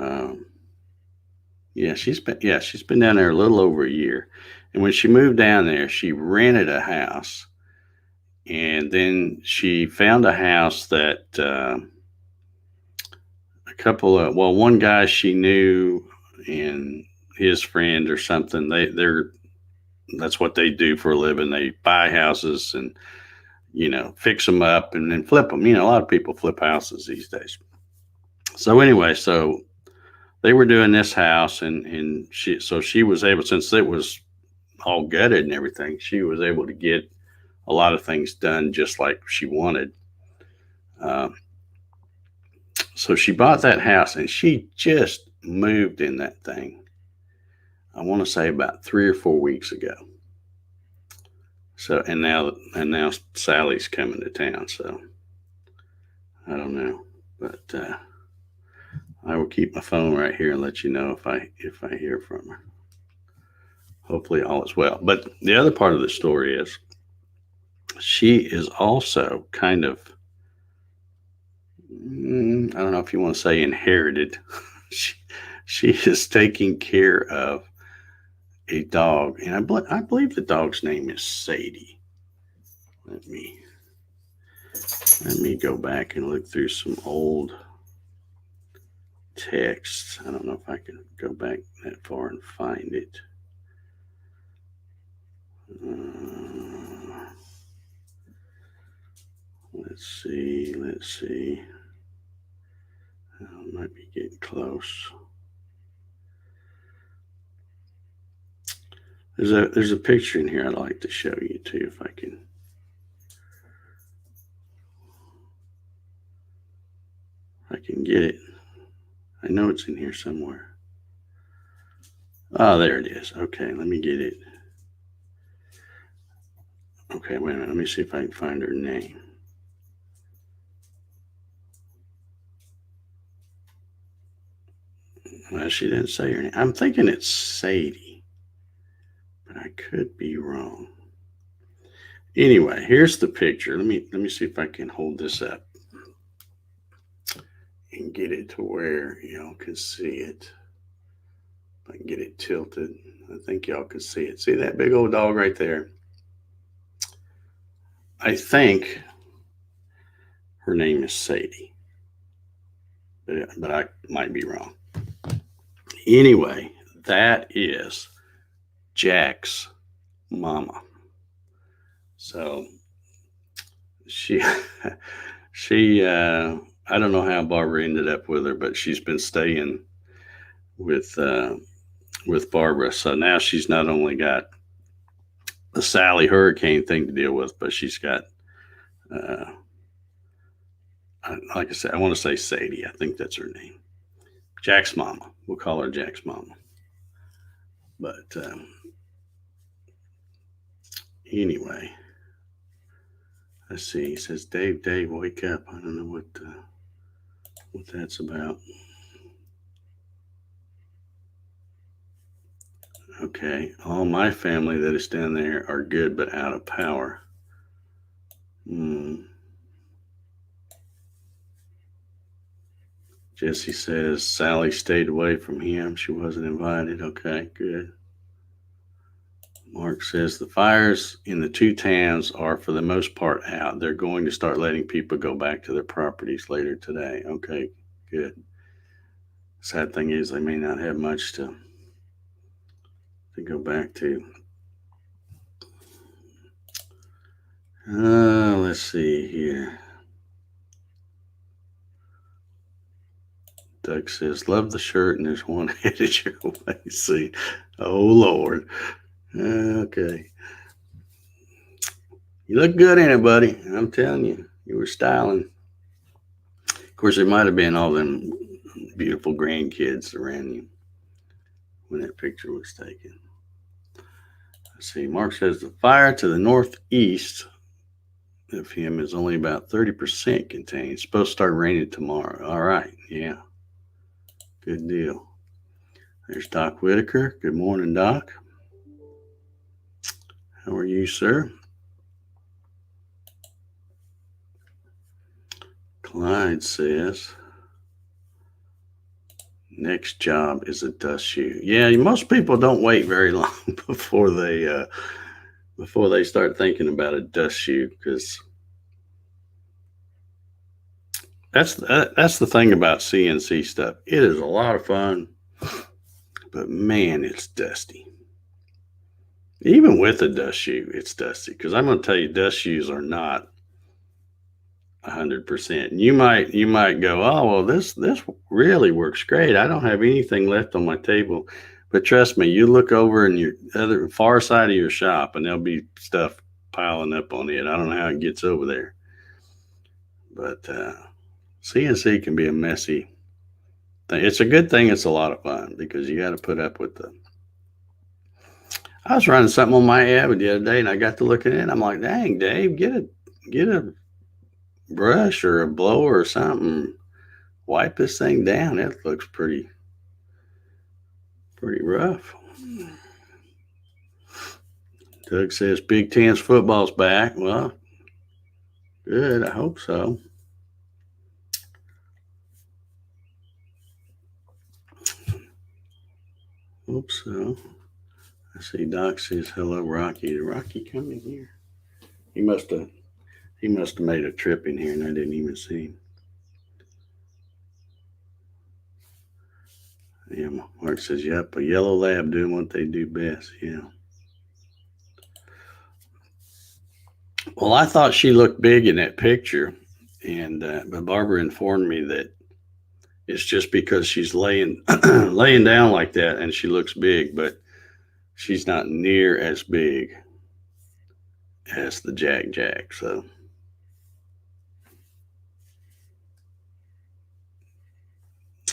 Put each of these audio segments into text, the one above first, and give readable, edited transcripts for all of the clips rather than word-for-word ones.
Um, she's been down there a little over a year. And when she moved down there, she rented a house, and then she found a house that one guy she knew and his friend or something. They're that's what they do for a living. They buy houses and fix them up and then flip them. A lot of people flip houses these days. So anyway, so they were doing this house, and she was able, since it was all gutted and everything, she was able to get a lot of things done just like she wanted. Um, so she bought that house, and she just moved in that thing. I want to say about 3 or 4 weeks ago. So and now Sally's coming to town. So I don't know, but I will keep my phone right here and let you know if I hear from her. Hopefully all is well. But the other part of the story is she is also kind of, I don't know if you want to say inherited. she is taking care of a dog, and I believe the dog's name is Sadie. Let me go back and look through some old texts. I don't know if I can go back that far and find it. Let's see. I might be getting close. There's a picture in here I'd like to show you too, if I can. Get it. I know it's in here somewhere. Oh, there it is. Okay, let me get it. Okay, wait a minute. Let me see if I can find her name. Well, she didn't say her name. I'm thinking it's Sadie, but I could be wrong. Anyway, here's the picture. Let me see if I can hold this up and get it to where y'all can see it. If I can get it tilted, I think y'all can see it. See that big old dog right there? I think her name is Sadie, but I might be wrong. Anyway, that is Jack's mama. So she I don't know how Barbara ended up with her, but she's been staying with Barbara. So now she's not only got the Sally hurricane thing to deal with, but she's got like I said, I want to say Sadie. I think that's her name. Jack's mama. We'll call her Jack's mama. But anyway, let's see. He says, Dave, wake up. I don't know what that's about. Okay, all my family that is down there are good but out of power. Jesse says Sally stayed away from him. She wasn't invited. Okay, good. Mark says the fires in the two towns are for the most part out. They're going to start letting people go back to their properties later today. Okay, good. Sad thing is they may not have much to go back to. Let's see here. Doug says, love the shirt, and there's one headed your way. See, oh Lord. Okay. You look good in it, buddy. I'm telling you, you were styling. Of course, it might have been all them beautiful grandkids around you when that picture was taken. Let's see. Mark says the fire to the northeast of him is only about 30% contained. It's supposed to start raining tomorrow. All right. Yeah. Good deal. There's Doc Whitaker. Good morning, Doc. How are you, sir? Clyde says, Next job is a dust shoe. Yeah, most people don't wait very long before they start thinking about a dust shoe, because that's the thing about CNC stuff. It is a lot of fun, but man, it's dusty. Even with a dust shoe, it's dusty, because I'm going to tell you, dust shoes are not 100%. You might go, oh well, this really works great. I don't have anything left on my table, but trust me, you look over in your other far side of your shop, and there'll be stuff piling up on it. I don't know how it gets over there, but CNC can be a messy thing. It's a good thing. It's a lot of fun, because you got to put up with the. I was running something on my Avid the other day, and I got to looking at it. I'm like, dang, Dave, get a brush or a blower or something. Wipe this thing down. It looks pretty rough. Doug says Big Ten's football's back. Well, good. I hope so. Hope so. I see Doc says hello, Rocky. Did Rocky come in here? He must have made a trip in here, and I didn't even see him. Yeah, Mark says, yep, a yellow lab doing what they do best. Yeah. Well, I thought she looked big in that picture, and but Barbara informed me that it's just because she's laying laying down like that, and she looks big, but she's not near as big as the Jack. So,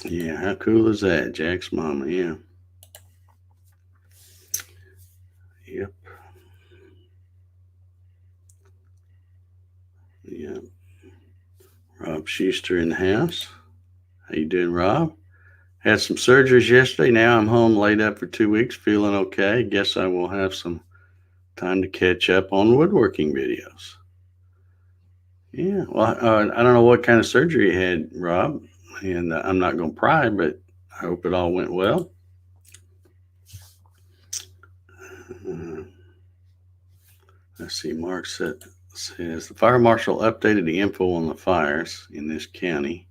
yeah, how cool is that? Jack's mama, yeah. Yep. Yep. Rob Schuster in the house. How you doing, Rob? Had some surgeries yesterday. Now I'm home laid up for 2 weeks, feeling okay. Guess I will have some time to catch up on woodworking videos. Yeah, well, I don't know what kind of surgery you had, Rob, and I'm not going to pry, but I hope it all went well. Let's see, Mark says the fire marshal updated the info on the fires in this county.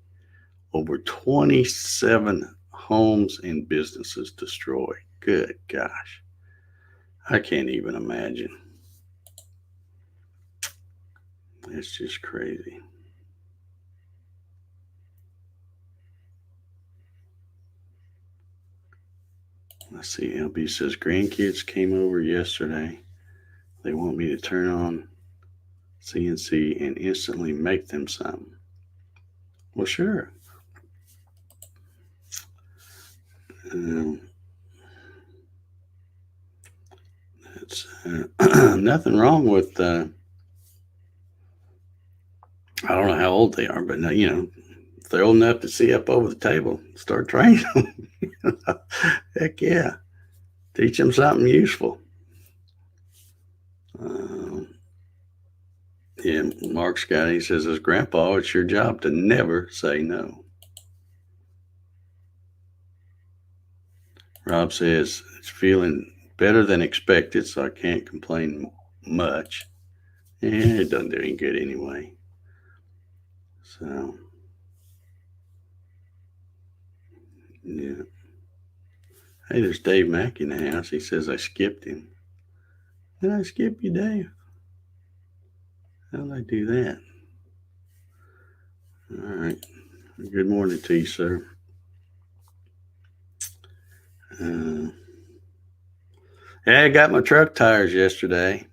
Over 27 homes and businesses destroyed. Good gosh. I can't even imagine. It's just crazy. Let's see. LB says grandkids came over yesterday. They want me to turn on CNC and instantly make them something. Well, sure. That's nothing wrong with. I don't know how old they are, but if they're old enough to see up over the table, start training them. Heck yeah, teach them something useful. Yeah, Mark Scott, he says, as grandpa, it's your job to never say no. Rob says, it's feeling better than expected, so I can't complain much. It doesn't do any good anyway. So, yeah. Hey, there's Dave Mack in the house. He says I skipped him. Did I skip you, Dave? How did I do that? All right. Good morning to you, sir. Yeah, I got my truck tires yesterday.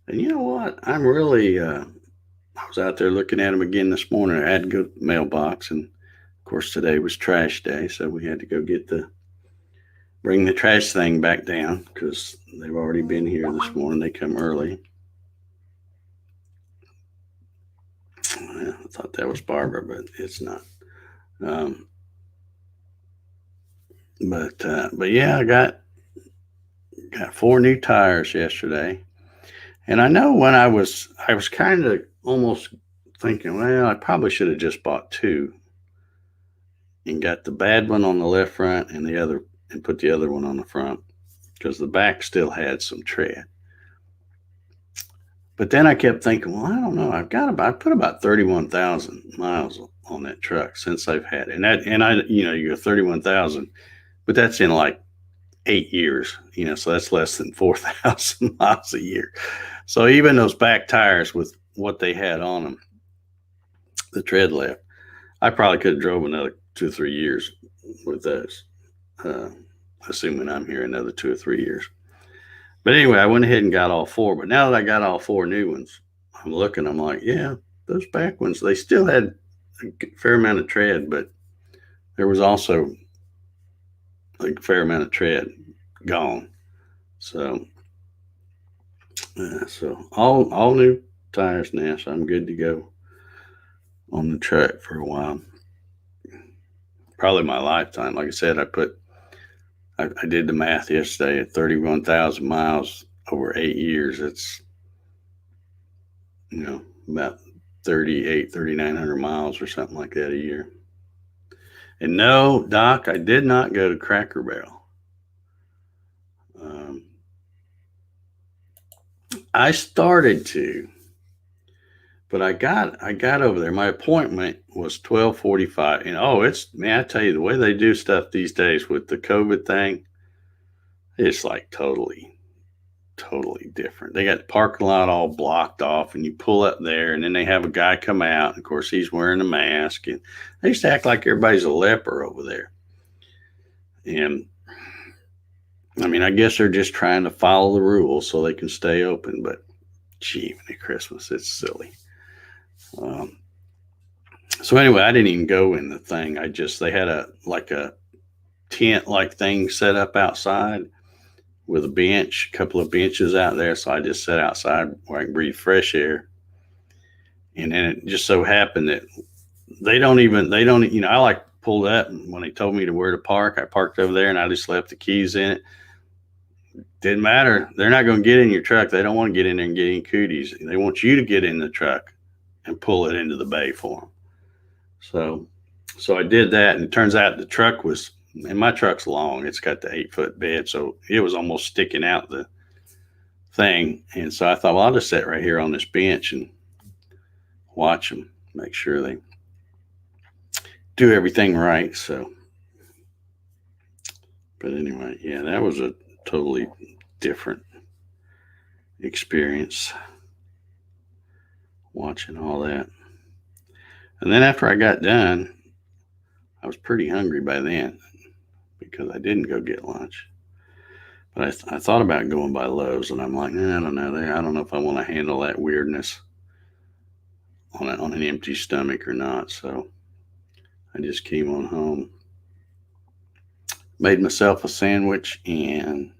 And you know what? I'm really, I was out there looking at them again this morning. I had to go to the mailbox. And of course, today was trash day. So we had to go bring the trash thing back down because they've already been here this morning. They come early. I thought that was Barbara, but it's not. But yeah, I got 4 new tires yesterday, and I know when I was kind of almost thinking, well, I probably should have just bought 2, and got the bad one on the left front and put the other one on the front because the back still had some tread. But then I kept thinking, well, I don't know. I put about 31,000 miles on that truck since I've had it. You go 31,000, but that's in like 8 years, so that's less than 4,000 miles a year. So even those back tires with what they had on them, the tread left, I probably could have drove another 2 or 3 years with those, assuming I'm here another 2 or 3 years. But anyway, I went ahead and got all four. But now that I got all four new ones, I'm like, yeah, those back ones, they still had a fair amount of tread, but there was also a fair amount of tread gone. So all new tires now, so I'm good to go on the track for a while. Probably my lifetime. Like I said, I did the math yesterday at 31,000 miles over 8 years. It's, about 3,900 miles or something like that a year. And no, Doc, I did not go to Cracker Barrel. I started to, but I got over there. My appointment was 12:45, and I tell you, the way they do stuff these days with the COVID thing, it's like totally different. They got the parking lot all blocked off, and you pull up there, and then they have a guy come out, and of course he's wearing a mask, and they used to act like everybody's a leper over there. And I mean, I guess they're just trying to follow the rules so they can stay open, but gee, at Christmas, it's silly. So anyway, I didn't even go in the thing. They had a tent like thing set up outside with a couple of benches out there. So I just sat outside where I can breathe fresh air. And then it just so happened that I pulled up, and when they told me to where to park, I parked over there and I just left the keys in it. Didn't matter. They're not going to get in your truck. They don't want to get in there and get any cooties. They want you to get in the truck and pull it into the bay for them. So I did that, and it turns out the truck was, and my truck's long. It's got the 8-foot bed, so it was almost sticking out the thing. And so I thought, well, I'll just sit right here on this bench and watch them, make sure they do everything right. So, but anyway, yeah, that was a totally different experience watching all that. And then after I got done, I was pretty hungry by then because I didn't go get lunch. But I thought about going by Lowe's, and I'm like, I don't know. I don't know if I want to handle that weirdness on an empty stomach or not. So I just came on home, made myself a sandwich, and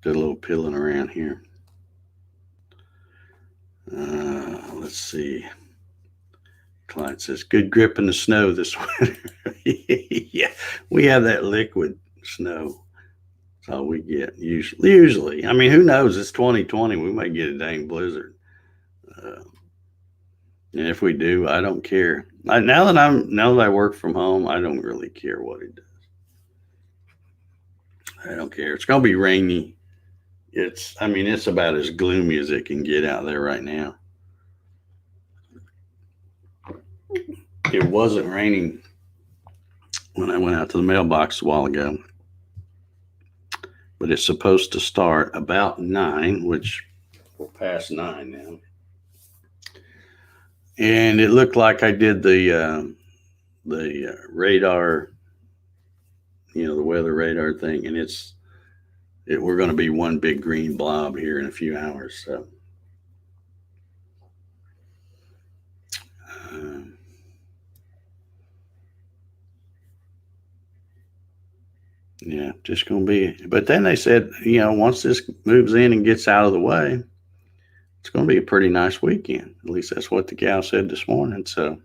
did a little peeling around here. Let's see. Clyde says, good grip in the snow this winter. Yeah, we have that liquid snow. That's all we get usually. I mean, who knows? It's 2020. We may get a dang blizzard. And if we do, I don't care. Now that I work from home, I don't really care what it does. I don't care. It's going to be rainy. It's about as gloomy as it can get out there right now. It wasn't raining when I went out to the mailbox a while ago, but it's supposed to start about 9, which we're past 9 now. And it looked like I did the radar, the weather radar thing, and we're going to be one big green blob here in a few hours. So, yeah, just going to be. But then they said, once this moves in and gets out of the way, it's going to be a pretty nice weekend. At least that's what the gal said this morning. So,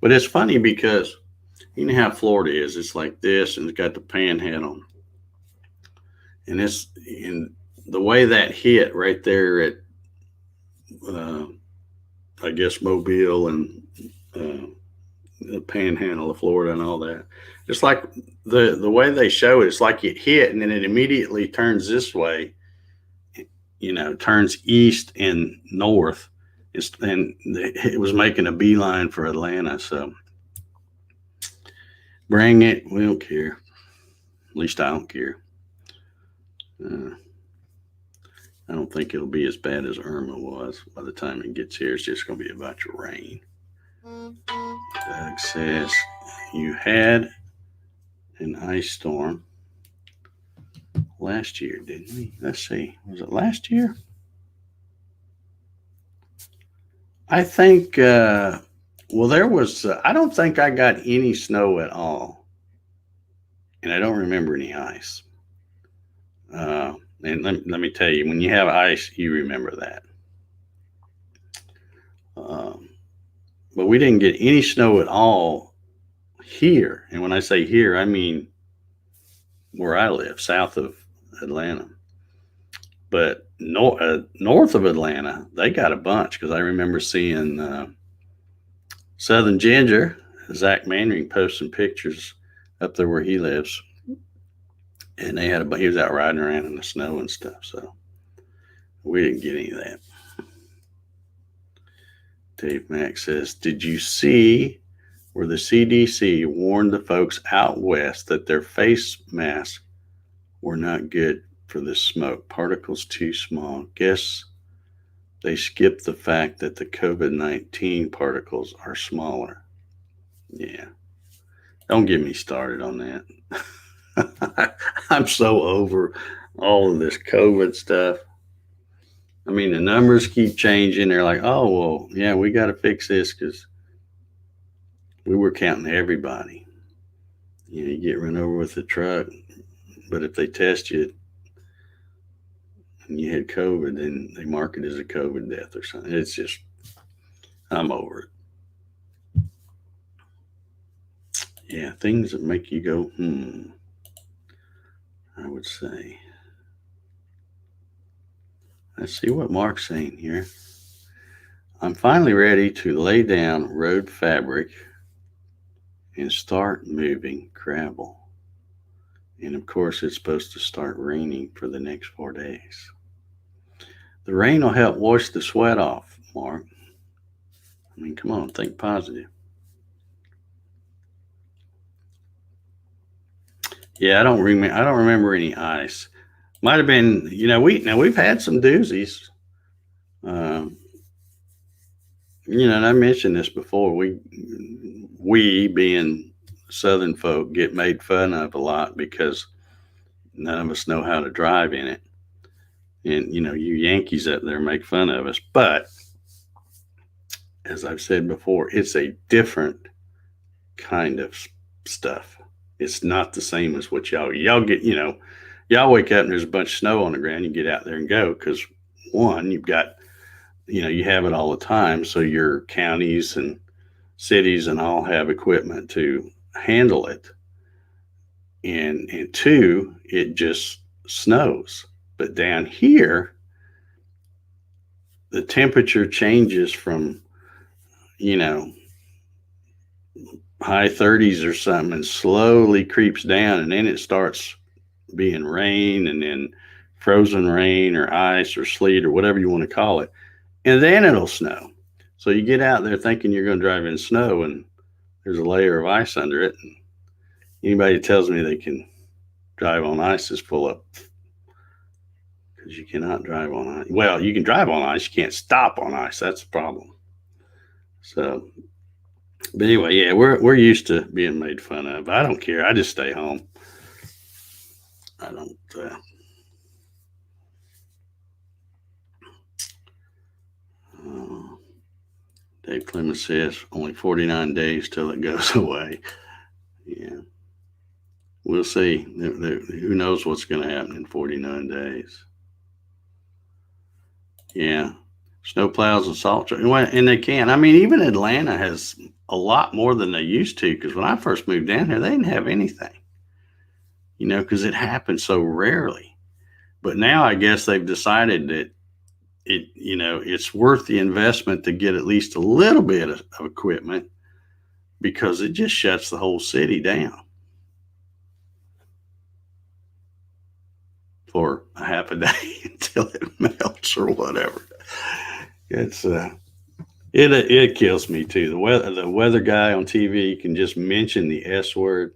but it's funny because you know how Florida is. It's like this, and it's got the panhandle, and the way that hit right there at, I guess, Mobile and panhandle of Florida and all that. It's like the way they show it, it's like it hit and then it immediately turns this way, turns east and north. And it was making a beeline for Atlanta. So bring it. We don't care. At least I don't care. I don't think it'll be as bad as Irma was. By the time it gets here, it's just going to be a bunch of rain. Doug says, you had an ice storm last year, didn't we? Let's see. Was it last year? I think, there was, I don't think I got any snow at all. And I don't remember any ice. And let me tell you, when you have ice, you remember that. But we didn't get any snow at all here. And when I say here, I mean where I live, south of Atlanta. But north of Atlanta, they got a bunch, because I remember seeing Southern Ginger, Zach Mannering, posting pictures up there where he lives. And he was out riding around in the snow and stuff. So we didn't get any of that. Dave Mack says, did you see where the CDC warned the folks out west that their face masks were not good for the smoke? Particles too small. Guess they skipped the fact that the COVID-19 particles are smaller. Yeah. Don't get me started on that. I'm so over all of this COVID stuff. I mean, the numbers keep changing. They're like, oh, well, yeah, we got to fix this because we were counting everybody. You get run over with a truck, but if they test you and you had COVID, then they mark it as a COVID death or something. It's just, I'm over it. Yeah, things that make you go, I would say. Let's see what Mark's saying here. I'm finally ready to lay down road fabric and start moving gravel. And of course, it's supposed to start raining for the next 4 days. The rain will help wash the sweat off, Mark. I mean, come on, think positive. Yeah, I don't remember any ice. Might have been, we've had some doozies. And I mentioned this before. We being Southern folk get made fun of a lot because none of us know how to drive in it. And, you Yankees up there make fun of us. But as I've said before, it's a different kind of stuff. It's not the same as what y'all get, y'all wake up and there's a bunch of snow on the ground. You get out there and go because, one, you've got, you have it all the time. So your counties and cities and all have equipment to handle it. And two, it just snows. But down here, the temperature changes from, high 30s or something and slowly creeps down, and then it starts being rain and then frozen rain or ice or sleet or whatever you want to call it, and then it'll snow. So you get out there thinking you're going to drive in snow and there's a layer of ice under it, and anybody that tells me they can drive on ice is full of, because you cannot drive on ice. Well, you can drive on ice, you can't stop on ice. That's the problem. So but anyway, yeah, we're used to being made fun of. I don't care. I just stay home. I don't. Dave Clemens says only 49 days till it goes away. Yeah, we'll see. Who knows what's going to happen in 49 days? Yeah. Snow plows and salt trucks. And they can. I mean, even Atlanta has a lot more than they used to, because when I first moved down here, they didn't have anything, because it happened so rarely. But now I guess they've decided that it's worth the investment to get at least a little bit of equipment because it just shuts the whole city down for a half a day until it melts or whatever. It's it kills me too. The weather guy on TV can just mention the S word,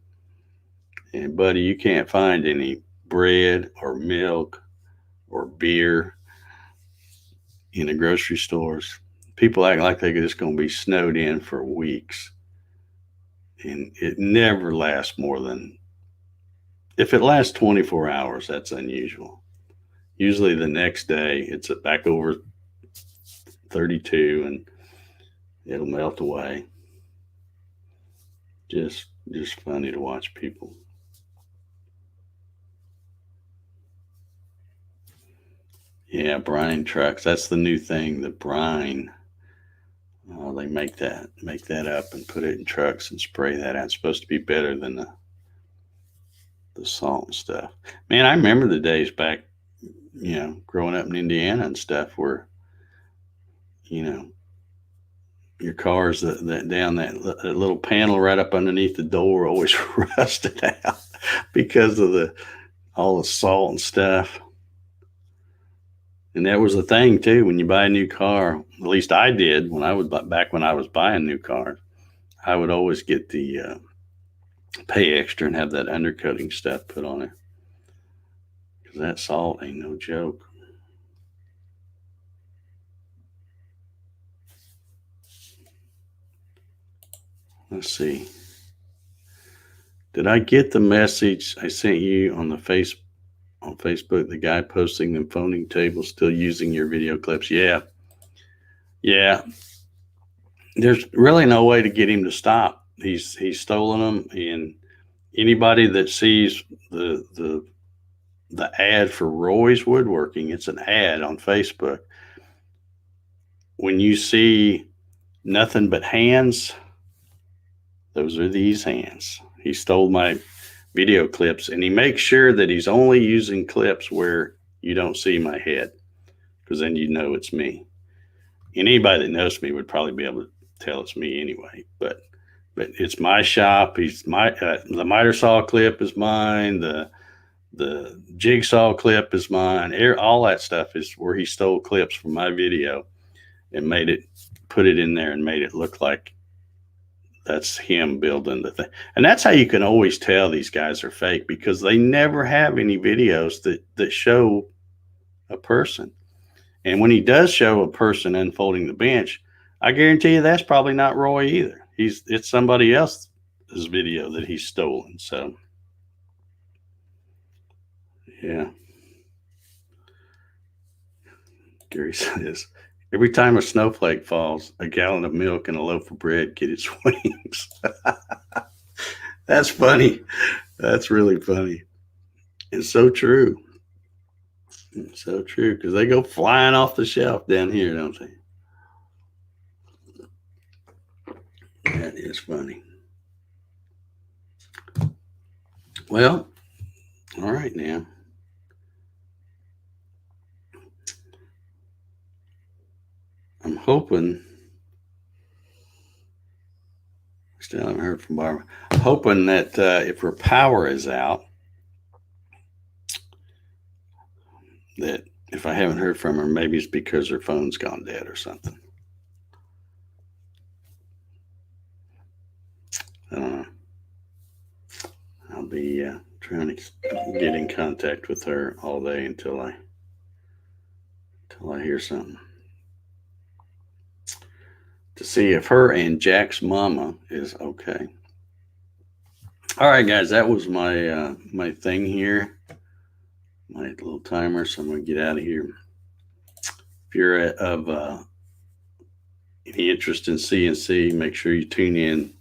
and buddy, you can't find any bread or milk or beer in the grocery stores. People act like they're just going to be snowed in for weeks, and it never lasts more than, if it lasts 24 hours, that's unusual. Usually the next day it's back over 32 and it'll melt away. Just funny to watch people. Yeah, brine trucks. That's the new thing, the brine. They make that up and put it in trucks and spray that out. It's supposed to be better than the salt and stuff. Man, I remember the days back, growing up in Indiana and stuff where, your cars that down that little panel right up underneath the door always rusted out because of all the salt and stuff. And that was the thing too. When you buy a new car, at least I did when I was buying new cars, I would always get the pay extra and have that undercoating stuff put on it, because that salt ain't no joke. Let's see. Did I get the message I sent you on Facebook? The guy posting the phoning table still using your video clips. Yeah. There's really no way to get him to stop. He's stolen them, and anybody that sees the ad for Roy's Woodworking, it's an ad on Facebook. When you see nothing but hands, those are these hands. He stole my video clips, and he makes sure that he's only using clips where you don't see my head, because then you know it's me. And anybody that knows me would probably be able to tell it's me anyway. But it's my shop. The miter saw clip is mine. The jigsaw clip is mine. All that stuff is where he stole clips from my video and put it in there and made it look like that's him building the thing. And that's how you can always tell these guys are fake, because they never have any videos that show a person. And when he does show a person unfolding the bench, I guarantee you that's probably not Roy either. It's somebody else's video that he's stolen. So, yeah. Gary says, every time a snowflake falls, a gallon of milk and a loaf of bread get its wings. That's funny. That's really funny. It's so true. It's so true, because they go flying off the shelf down here, don't they? That is funny. Well, all right now. I'm hoping, still haven't heard from Barbara. I'm hoping that if her power is out, that if I haven't heard from her, maybe it's because her phone's gone dead or something. I don't know. I'll be trying to get in contact with her all day until I hear something, to see if her and Jack's mama is okay. All right, guys, that was my my thing here, my little timer. So I'm going to get out of here. If you're of any interest in CNC, make sure you tune in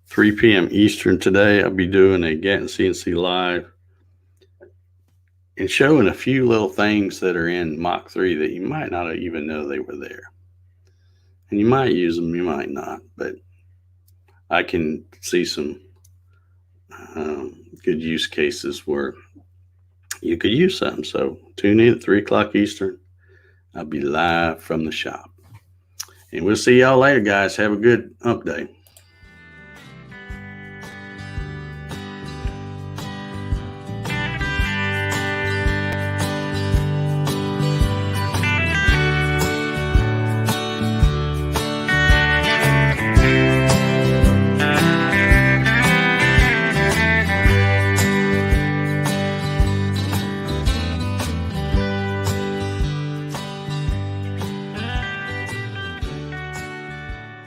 3 p.m. Eastern today. I'll be doing a Gatton CNC Live and showing a few little things that are in Mach 3 that you might not even know they were there. And you might use them, you might not, but I can see some good use cases where you could use something. So tune in at 3 o'clock Eastern. I'll be live from the shop. And we'll see y'all later, guys. Have a good hump day.